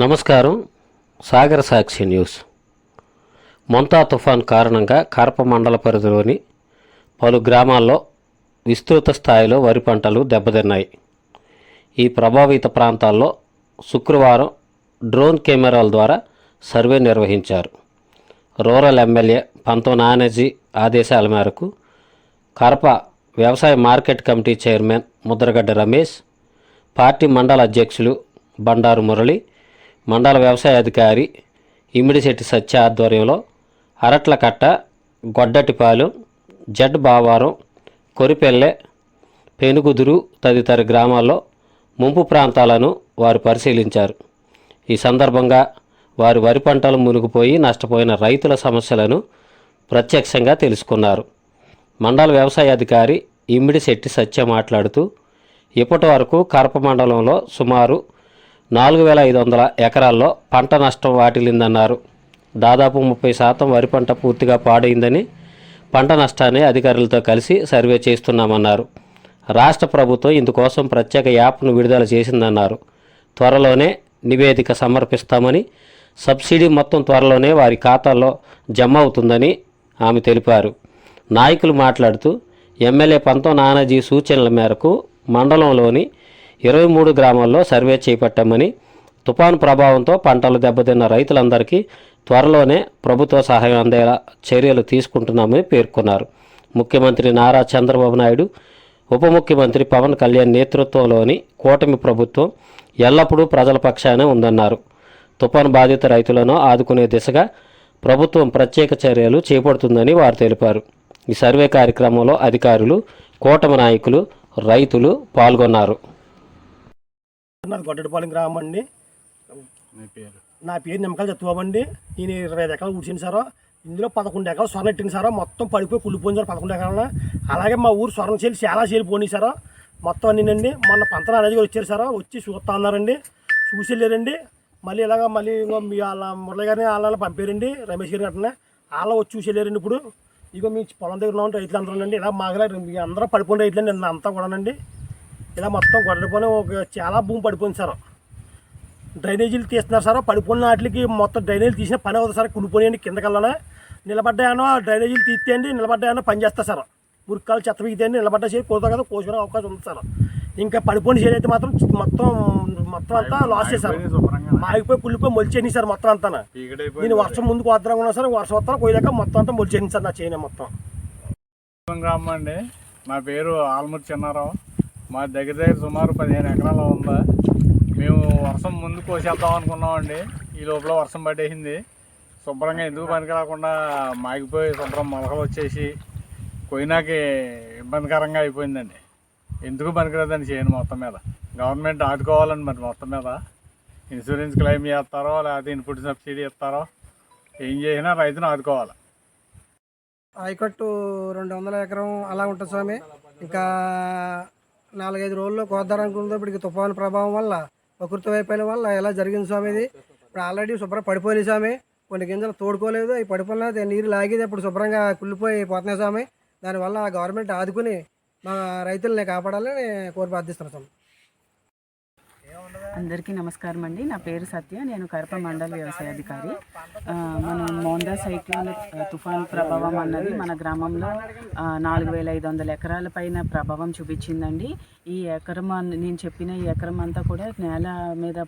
నమస్కారం. సాగర సాక్షి న్యూస్. మొంతా తుఫాన్ కారణంగా కరప మండల పరిధిలోని పలు గ్రామాల్లో విస్తృత స్థాయిలో వరి పంటలు దెబ్బతిన్నాయి. ఈ ప్రభావిత ప్రాంతాల్లో శుక్రవారం డ్రోన్ కెమెరాల ద్వారా సర్వే నిర్వహించారు. రూరల్ ఎమ్మెల్యే పంతం నానాజీ ఆదేశాల మేరకు కరప వ్యవసాయ market committee chairman Mudragada Ramesh, party మండల అధ్యక్షులు బండారు మురళి, మండల వ్యవసాయ అధికారి ఇమిడిశెట్టి సత్య ఆధ్వర్యంలో అరట్లకట్ట, గొడ్డటిపాలెం, జడ్ బావారం, కొరిపెల్లె, పెనుగుదురు తదితర గ్రామాల్లో ముంపు ప్రాంతాలను వారు పరిశీలించారు. ఈ సందర్భంగా వారి వరి పంటలు మునిగిపోయి నష్టపోయిన రైతుల సమస్యలను ప్రత్యక్షంగా తెలుసుకున్నారు. మండల వ్యవసాయ అధికారి ఇమ్మిడిశెట్టి సత్య మాట్లాడుతూ, ఇప్పటి వరకు కరప మండలంలో సుమారు 4,500 ఎకరాల్లో పంట నష్టం వాటిల్లిందన్నారు. దాదాపు 30% వరి పంట పూర్తిగా పాడైందని, పంట నష్టాన్ని అధికారులతో కలిసి సర్వే చేస్తున్నామన్నారు. రాష్ట్ర ప్రభుత్వం ఇందుకోసం ప్రత్యేక యాప్ను విడుదల చేసిందన్నారు. త్వరలోనే నివేదిక సమర్పిస్తామని, సబ్సిడీ మొత్తం త్వరలోనే వారి ఖాతాల్లో జమ అవుతుందని ఆమె తెలిపారు. నాయకులు మాట్లాడుతూ, ఎమ్మెల్యే పంతం నానాజీ సూచనల మేరకు మండలంలోని 23 గ్రామాల్లో సర్వే చేపట్టామని, తుఫాను ప్రభావంతో పంటలు దెబ్బతిన్న రైతులందరికీ త్వరలోనే ప్రభుత్వ సహాయం అందేలా చర్యలు తీసుకుంటున్నామని పేర్కొన్నారు. ముఖ్యమంత్రి నారా చంద్రబాబు నాయుడు, ఉప ముఖ్యమంత్రి పవన్ కళ్యాణ్ నేతృత్వంలోని కూటమి ప్రభుత్వం ఎల్లప్పుడూ ప్రజల పక్షానే ఉందన్నారు. తుఫాను బాధిత రైతులను ఆదుకునే దిశగా ప్రభుత్వం ప్రత్యేక చర్యలు చేపడుతుందని వారు తెలిపారు. ఈ సర్వే కార్యక్రమంలో అధికారులు, కూటమి నాయకులు, రైతులు పాల్గొన్నారు. నాది గొడ్డటిపాలెం గ్రామం అండి. నా పేరు నిమ్మకాయలు చత్తుబాబండి. నేను 25 ఎకరాలు కూర్చుని సారో, ఇందులో 11 ఎకరాలు స్వర్ణ ఎట్టింది సారో, మొత్తం పడిపోయి కుళ్ళిపోయింది సార్ 11 ఎకరాలు. అలాగే మా ఊరు స్వర్ణ చేలు చాలా చేలు పోనీ సారో, మొత్తం అన్నీనండి. మొన్న పంతన అనేది వచ్చారు సారో, వచ్చి చూస్తా అన్నారండి, చూసి వెళ్ళారండి. మళ్ళీ ఇలాగ మళ్ళీ మీ వాళ్ళ మురళి గారిని వాళ్ళ పంపారండి, రమేష్ గారిని అట్లనే వాళ్ళ వచ్చి చూసి వెళ్ళారండి. ఇప్పుడు ఇక మీ పొలం దగ్గర ఉన్న రైతులు అందరూ అండి, ఇలా మాగలే అందరూ పడిపోయిన రైతులు నిన్న అంతా కూడానండి. ఇలా మొత్తం గొడ్డపోయిన చాలా భూమి పడిపోయింది సార్. డ్రైనేజీలు తీస్తున్నారు సార్. పడిపోయిన వాటికి మొత్తం డ్రైనేజీలు తీసిన పని అవుతుంది సార్. కుళ్ళిపోయాయండి కిందకల్లా. నిలబడ్డాయనో డ్రైనేజీలు తీస్తేయండి, నిలబడ్డాయనో పని చేస్తారు సార్. మురికాలు చెత్త వీగితేయండి, నిలబడ్డ చేసి కోరుతా కదా కోసుకునే అవకాశం ఉంది సార్. ఇంకా పడిపోయిన చేతి అయితే మాత్రం మొత్తం అంతా లాస్ చేశారు. ఆగిపోయి కుళ్ళిపోయి మొలిచేయండి సార్ మొత్తం అంతా. నేను వర్షం ముందుకు వద్దాం ఉన్నా సార్, వర్షం వస్తాను కోయలేక మొత్తం అంతా మొలిచేయండి సార్ నా చేయని మొత్తం. గ్రామం అండి. నా పేరు ఆల్మూరి చిన్నారావు. మా దగ్గర సుమారు 15 ఎకరాలు ఉందా. మేము వర్షం ముందు కోసేద్దాం అనుకున్నామండి. ఈ లోపల వర్షం పట్టేసింది. శుభ్రంగా ఎందుకు పనికి రాకుండా మాగిపోయి శుభ్రం మొలకలు వచ్చేసి కొయినాకి ఇబ్బందికరంగా అయిపోయిందండి. ఎందుకు పనికిరాదని చేయను మొత్తం మీద. గవర్నమెంట్ ఆదుకోవాలండి. మరి మొత్తం మీద ఇన్సూరెన్స్ క్లెయిమ్ చేస్తారో లేకపోతే ఇన్పుట్ సబ్సిడీ ఇస్తారో ఏం చేసినా రైతును ఆదుకోవాలి. ఆయకట్టు 200 ఎకరం అలా ఉంటుంది స్వామి. ఇంకా 4-5 రోజుల్లో కోద్దారనుకుందో ఇప్పటికి తుఫాను ప్రభావం వల్ల, ప్రకృతి వైఫల్యం వల్ల ఎలా జరిగింది స్వామి. ఇది ఇప్పుడు ఆల్రెడీ శుభ్రం పడిపోయినాయి స్వామి. కొన్ని గింజలు తోడుకోలేదు, అవి పడిపోయినా నీరు లాగేది ఇప్పుడు శుభ్రంగా కుళ్ళిపోయి పోతున్నాయి స్వామి. దానివల్ల గవర్నమెంట్ ఆదుకుని మా రైతుల్ని కాపాడాలని కోరి ప్రార్థిస్తున్నాం స్వామి. అందరికీ నమస్కారం అండి. నా పేరు సత్య. నేను కరప మండల వ్యవసాయ అధికారి. మన మోందా సైక్లోన్ తుఫాన్ ప్రభావం అన్నది మన గ్రామంలో 4,500 ఎకరాల పైన ప్రభావం చూపించిందండి. ఈ ఎకరం నేను చెప్పిన ఈ ఎకరం అంతా కూడా నేల మీద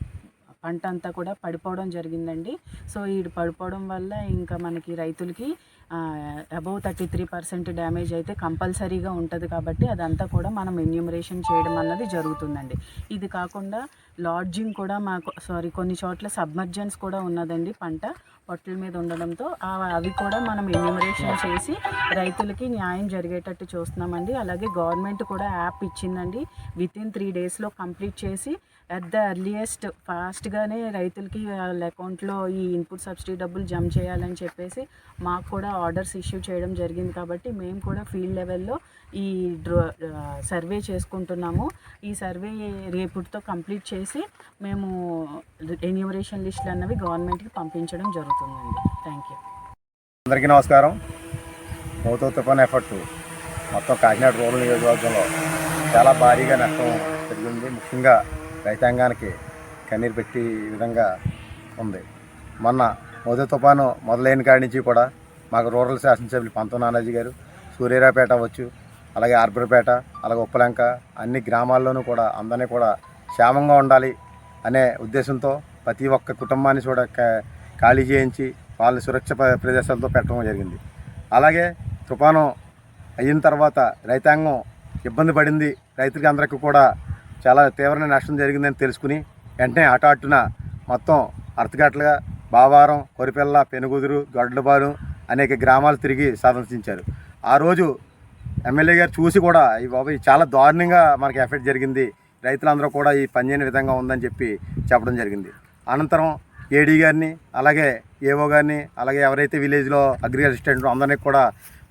పంట అంతా కూడా పడిపోవడం జరిగిందండి. సో ఈ పడిపోవడం వల్ల ఇంకా మనకి రైతులకి అబౌవ్ 33% డ్యామేజ్ అయితే కంపల్సరీగా ఉంటుంది. కాబట్టి అదంతా కూడా మనం ఎన్యూమరేషన్ చేయడం అన్నది జరుగుతుందండి. ఇది కాకుండా లాడ్జింగ్ కూడా కొన్ని చోట్ల సబ్మర్జెన్స్ కూడా ఉన్నదండి. పంట పొట్టల మీద ఉండడంతో అవి కూడా మనం ఎన్యూమరేషన్ చేసి రైతులకి న్యాయం జరిగేటట్టు చూస్తున్నామండి. అలాగే గవర్నమెంట్ కూడా యాప్ ఇచ్చిందండి. వితిన్ 3 డేస్లో కంప్లీట్ చేసి అట్ ద ఎర్లియస్ట్ ఫాస్ట్గానే రైతులకి వాళ్ళ అకౌంట్లో ఈ ఇన్పుట్ సబ్సిడీ డబ్బులు జమ చేయాలని చెప్పేసి మాకు కూడా ఆర్డర్స్ ఇష్యూ చేయడం జరిగింది. కాబట్టి మేము కూడా ఫీల్డ్ లెవెల్లో ఈ సర్వే చేసుకుంటున్నాము. ఈ సర్వే రేపుతో కంప్లీట్ చేసి మేము ఎన్యూమరేషన్ లిస్టులు అన్నవి గవర్నమెంట్కి పంపించడం జరుగుతుందండి. Thank you. అందరికీ నమస్కారం. మోంతా తుఫాన్ ఎఫెక్ట్ మొత్తం కాకినాడ రూరల్ నియోజకవర్గంలో చాలా భారీగా నష్టం జరిగింది. ముఖ్యంగా రైతాంగానికి కన్నీరు పెట్టి ఈ విధంగా ఉంది. మొన్న మొదటి తుఫాను మొదలైన కాడి నుంచి కూడా మాకు రూరల్ శాసనసభ్యులు పంతం నానాజీ గారు సూర్యారావుపేట అవ్వచ్చు, అలాగే ఆర్బర్పేట, అలాగే ఉప్పలంక అన్ని గ్రామాల్లోనూ కూడా అందరినీ కూడా క్షేమంగా ఉండాలి అనే ఉద్దేశంతో ప్రతి ఒక్క కుటుంబాన్ని కూడా ఖాళీ చేయించి వాళ్ళని సురక్ష ప్రదేశాలతో పెట్టడం జరిగింది. అలాగే తుఫాను అయిన తర్వాత రైతాంగం ఇబ్బంది పడింది, రైతులకి అందరికీ కూడా చాలా తీవ్రమైన నష్టం జరిగిందని తెలుసుకుని వెంటనే హఠాత్తున మొత్తం అర్థగట్లుగా బావారం, కొరిపెల్ల, పెనుగుదురు, గొడ్లబాలు అనేక గ్రామాలు తిరిగి సందర్శించారు. ఆ రోజు ఎమ్మెల్యే గారు చూసి కూడా ఈ బాబాయ్ చాలా దారుణంగా మనకి ఎఫెక్ట్ జరిగింది, రైతులందరూ కూడా ఈ పని చేయని విధంగా ఉందని చెప్పి చెప్పడం జరిగింది. అనంతరం ఏడీ గారిని, అలాగే ఏఓ గారిని, అలాగే ఎవరైతే విలేజ్లో అగ్రి అసిస్టెంట్ అందరినీ కూడా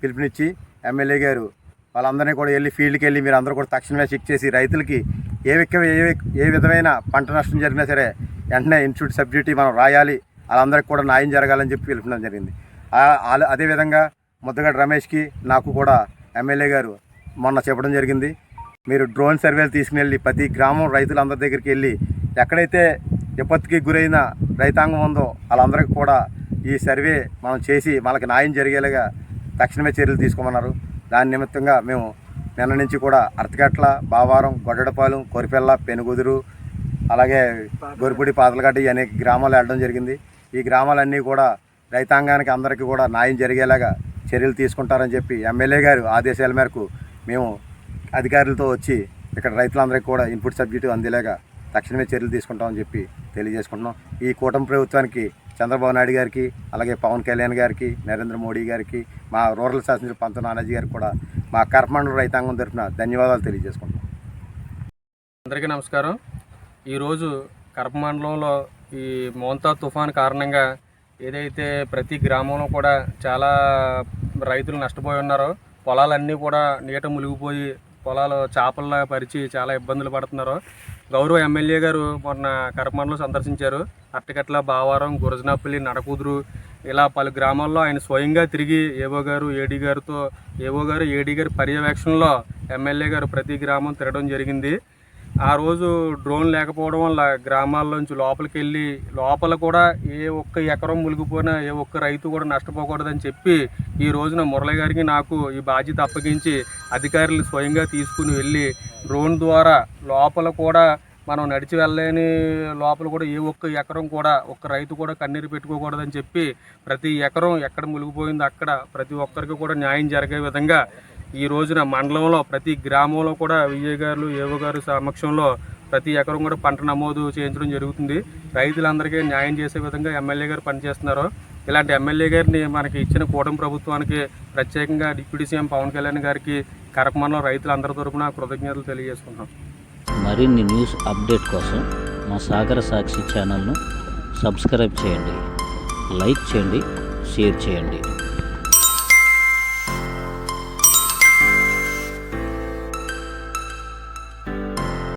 పిలుపునిచ్చి ఎమ్మెల్యే గారు వాళ్ళందరినీ కూడా వెళ్ళి ఫీల్డ్కి వెళ్ళి మీరు అందరూ కూడా తక్షణమే చెక్ చేసి రైతులకి ఏ విధమైన పంట నష్టం జరిగినా సరే వెంటనే ఇన్సూరెన్స్ సబ్సిడీ మనం రాయాలి, వాళ్ళందరికీ కూడా న్యాయం జరగాలని చెప్పి పిలుపునడం జరిగింది. అదేవిధంగా ముద్దగడ్డ రమేష్కి నాకు కూడా ఎమ్మెల్యే గారు మొన్న చెప్పడం జరిగింది, మీరు డ్రోన్ సర్వేలు తీసుకుని ప్రతి గ్రామం రైతులందరి దగ్గరికి వెళ్ళి ఎక్కడైతే విపత్తుకి గురైన రైతాంగం ఉందో వాళ్ళందరికీ కూడా ఈ సర్వే మనం చేసి వాళ్ళకి న్యాయం జరిగేలాగా తక్షణమే చర్యలు తీసుకోమన్నారు. దాని నిమిత్తంగా మేము నిన్న నుంచి కూడా అర్థగట్ల, బావారం, గొడ్డపాలెం, కొరిపెల్ల, పెనుగుదురు, అలాగే గొరిపూడి, పాతలగడ్డ ఈ అనేక గ్రామాలు వెళ్ళడం జరిగింది. ఈ గ్రామాలన్నీ కూడా రైతాంగానికి అందరికీ కూడా న్యాయం జరిగేలాగా చర్యలు తీసుకుంటారని చెప్పి ఎమ్మెల్యే గారు ఆదేశాల మేరకు మేము అధికారులతో వచ్చి ఇక్కడ రైతులందరికీ కూడా ఇన్పుట్ సబ్సిడీ అందేలాగా తక్షణమే చర్యలు తీసుకుంటామని చెప్పి తెలియజేసుకుంటున్నాం. ఈ కూటమి ప్రభుత్వానికి చంద్రబాబు నాయుడు గారికి, అలాగే పవన్ కళ్యాణ్ గారికి, నరేంద్ర మోడీ గారికి, మా రూరల్ శాసనసభ్యులు పంతం నానాజీ గారికి కూడా మా కర్మండల రైతాంగం తరఫున ధన్యవాదాలు తెలియజేసుకుంటున్నాం. అందరికీ నమస్కారం. ఈరోజు కరప మండలంలో ఈ మోంతా తుఫాన్ కారణంగా ఏదైతే ప్రతి గ్రామంలో కూడా చాలా రైతులు నష్టపోయి ఉన్నారో, పొలాలన్నీ కూడా నీట మునిగిపోయి పొలాలు చేపల్లా పరిచి చాలా ఇబ్బందులు పడుతున్నారో, గౌరవ ఎమ్మెల్యే గారు మొన్న కరప మండలం సందర్శించారు. అట్టగట్ల, బావారం, గురజనాపల్లి, నడకుదురు ఇలా పలు గ్రామాల్లో ఆయన స్వయంగా తిరిగి ఏఓ గారు, ఏడీ గారితో ఏడీ గారి పర్యవేక్షణలో ఎమ్మెల్యే గారు ప్రతి గ్రామం తిరగడం జరిగింది. ఆ రోజు డ్రోన్ లేకపోవడం వల్ల గ్రామాల్లోంచి లోపలికి వెళ్ళి లోపల కూడా ఏ ఒక్క ఎకరం మునిగిపోయినా ఏ ఒక్క రైతు కూడా నష్టపోకూడదని చెప్పి ఈ రోజున మురళి గారికి నాకు ఈ బాధ్యత అప్పగించి అధికారులు స్వయంగా తీసుకుని వెళ్ళి డ్రోన్ ద్వారా లోపల కూడా మనం నడిచి వెళ్ళలేని లోపల కూడా ఏ ఒక్క ఎకరం కూడా ఒక్క రైతు కూడా కన్నీరు పెట్టుకోకూడదని చెప్పి ప్రతి ఎకరం ఎక్కడ మునిగిపోయిందో అక్కడ ప్రతి ఒక్కరికి కూడా న్యాయం జరిగే విధంగా ఈ రోజున మండలంలో ప్రతి గ్రామంలో కూడా విజయ్ గారు, ఏవో గారు సమక్షంలో ప్రతి ఎకరం కూడా పంట నమోదు చేయించడం జరుగుతుంది. రైతులందరికీ న్యాయం చేసే విధంగా ఎమ్మెల్యే గారు పనిచేస్తున్నారు. ఇలాంటి ఎమ్మెల్యే గారిని మనకి ఇచ్చిన కూటమి ప్రభుత్వానికి ప్రత్యేకంగా డిప్యూటీ సీఎం పవన్ కళ్యాణ్ గారికి కరప మండలం రైతులందరి తరపున కృతజ్ఞతలు తెలియజేసుకుంటున్నాం. మరిన్ని న్యూస్ అప్డేట్ కోసం మా సాగర సాక్షి ఛానల్ను సబ్స్క్రైబ్ చేయండి, లైక్ చేయండి, షేర్ చేయండి.